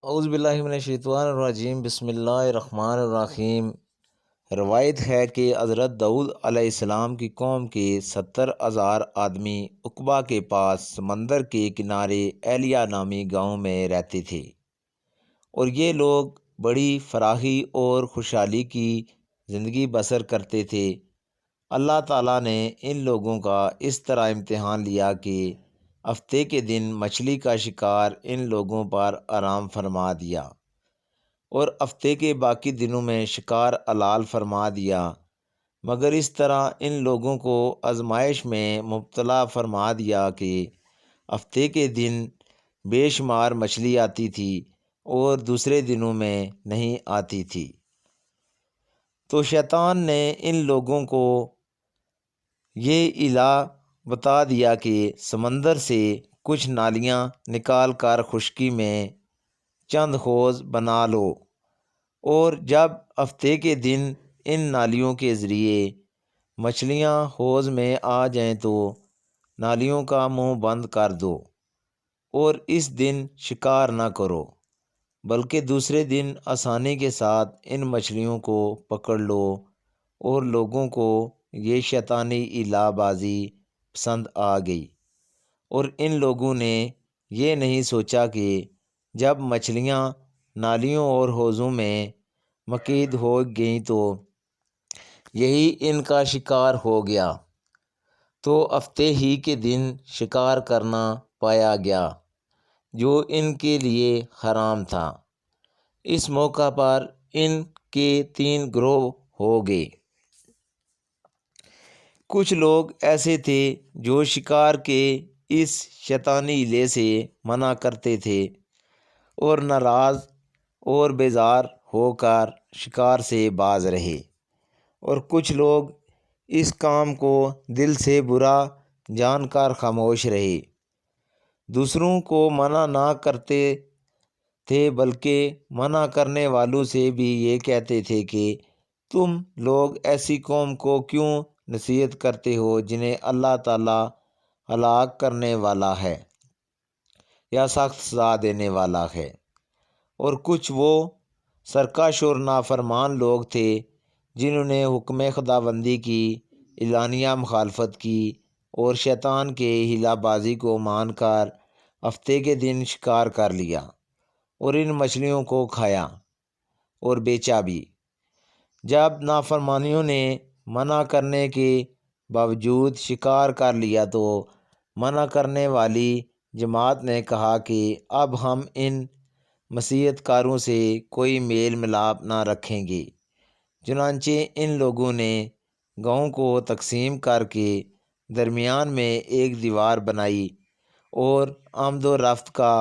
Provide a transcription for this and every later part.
اعوذ باللہ من الشیطان الرجیم، بسم اللہ الرحمن الرحیم۔ روایت ہے کہ حضرت داؤد علیہ السلام کی قوم کے 70,000 آدمی عقبہ کے پاس سمندر کے کنارے ایلیہ نامی گاؤں میں رہتے تھے، اور یہ لوگ بڑی فراخی اور خوشحالی کی زندگی بسر کرتے تھے۔ اللہ تعالیٰ نے ان لوگوں کا اس طرح امتحان لیا کہ ہفتے کے دن مچھلی کا شکار ان لوگوں پر حرام فرما دیا، اور ہفتے کے باقی دنوں میں شکار حلال فرما دیا، مگر اس طرح ان لوگوں کو آزمائش میں مبتلا فرما دیا کہ ہفتے کے دن بے شمار مچھلی آتی تھی اور دوسرے دنوں میں نہیں آتی تھی۔ تو شیطان نے ان لوگوں کو یہ الہ بتا دیا کہ سمندر سے کچھ نالیاں نکال کر خشکی میں چند حوض بنا لو، اور جب ہفتے کے دن ان نالیوں کے ذریعے مچھلیاں حوض میں آ جائیں تو نالیوں کا منہ بند کر دو، اور اس دن شکار نہ کرو، بلکہ دوسرے دن آسانی کے ساتھ ان مچھلیوں کو پکڑ لو۔ اور لوگوں کو یہ شیطانی الہ بازی پسند آ گئی، اور ان لوگوں نے یہ نہیں سوچا کہ جب مچھلیاں نالیوں اور حوضوں میں مقید ہو گئیں تو یہی ان کا شکار ہو گیا، تو ہفتے ہی کے دن شکار کرنا پایا گیا جو ان کے لیے حرام تھا۔ اس موقع پر ان کے 3 گروہ ہو گئے۔ کچھ لوگ ایسے تھے جو شکار کے اس شیطانی ہیلے سے منع کرتے تھے اور ناراض اور بیزار ہو کر شکار سے باز رہے، اور کچھ لوگ اس کام کو دل سے برا جان کر خاموش رہے۔ دوسروں کو منع نہ کرتے تھے، بلکہ منع کرنے والوں سے بھی یہ کہتے تھے کہ تم لوگ ایسی قوم کو کیوں نصیحت کرتے ہو جنہیں اللہ تعالیٰ ہلاک کرنے والا ہے یا سخت سزا دینے والا ہے۔ اور کچھ وہ سرکش اور نافرمان لوگ تھے جنہوں نے حکم خداوندی کی اعلانیہ مخالفت کی اور شیطان کے ہیلہ بازی کو مان کر ہفتے کے دن شکار کر لیا اور ان مچھلیوں کو کھایا اور بیچا بھی۔ جب نافرمانیوں نے منع کرنے کے باوجود شکار کر لیا تو منع کرنے والی جماعت نے کہا کہ اب ہم ان نصیحت کاروں سے کوئی میل ملاپ نہ رکھیں گے۔ چنانچہ ان لوگوں نے گاؤں کو تقسیم کر کے درمیان میں ایک دیوار بنائی اور آمد و رفت کا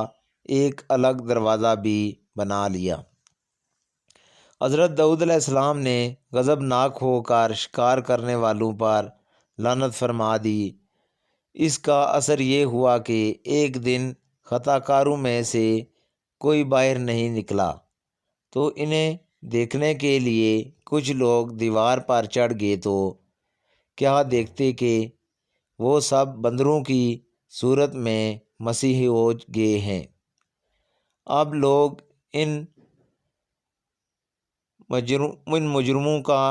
ایک الگ دروازہ بھی بنا لیا۔ حضرت داؤد علیہ السلام نے غضبناک ہو کر شکار کرنے والوں پر لعنت فرما دی۔ اس کا اثر یہ ہوا کہ ایک دن خطا کاروں میں سے کوئی باہر نہیں نکلا، تو انہیں دیکھنے کے لیے کچھ لوگ دیوار پر چڑھ گئے تو کیا دیکھتے کہ وہ سب بندروں کی صورت میں مسیح ہو گئے ہیں۔ اب لوگ ان مجرموں کا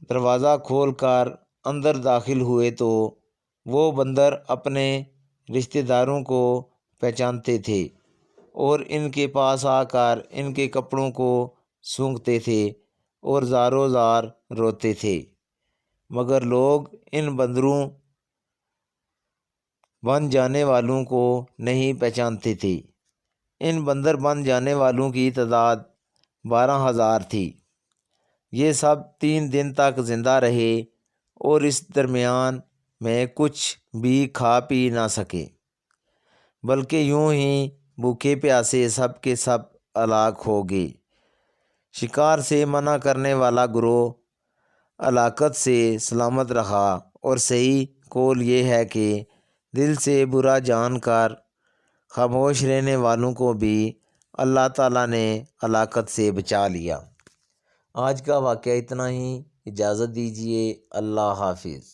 دروازہ کھول کر اندر داخل ہوئے تو وہ بندر اپنے رشتہ داروں کو پہچانتے تھے اور ان کے پاس آ کر ان کے کپڑوں کو سونگھتے تھے اور زاروں زار روتے تھے، مگر لوگ ان بندروں بن جانے والوں کو نہیں پہچانتے تھے۔ ان بندر بن جانے والوں کی تعداد 12,000 تھی۔ یہ سب 3 دن تک زندہ رہے اور اس درمیان میں کچھ بھی کھا پی نہ سکے، بلکہ یوں ہی بھوکے پیاسے سب کے سب ہلاک ہو گئے۔ شکار سے منع کرنے والا گروہ ہلاکت سے سلامت رہا، اور صحیح قول یہ ہے کہ دل سے برا جان کر خاموش رہنے والوں کو بھی اللہ تعالیٰ نے ہلاکت سے بچا لیا۔ آج کا واقعہ اتنا ہی، اجازت دیجیے، اللہ حافظ۔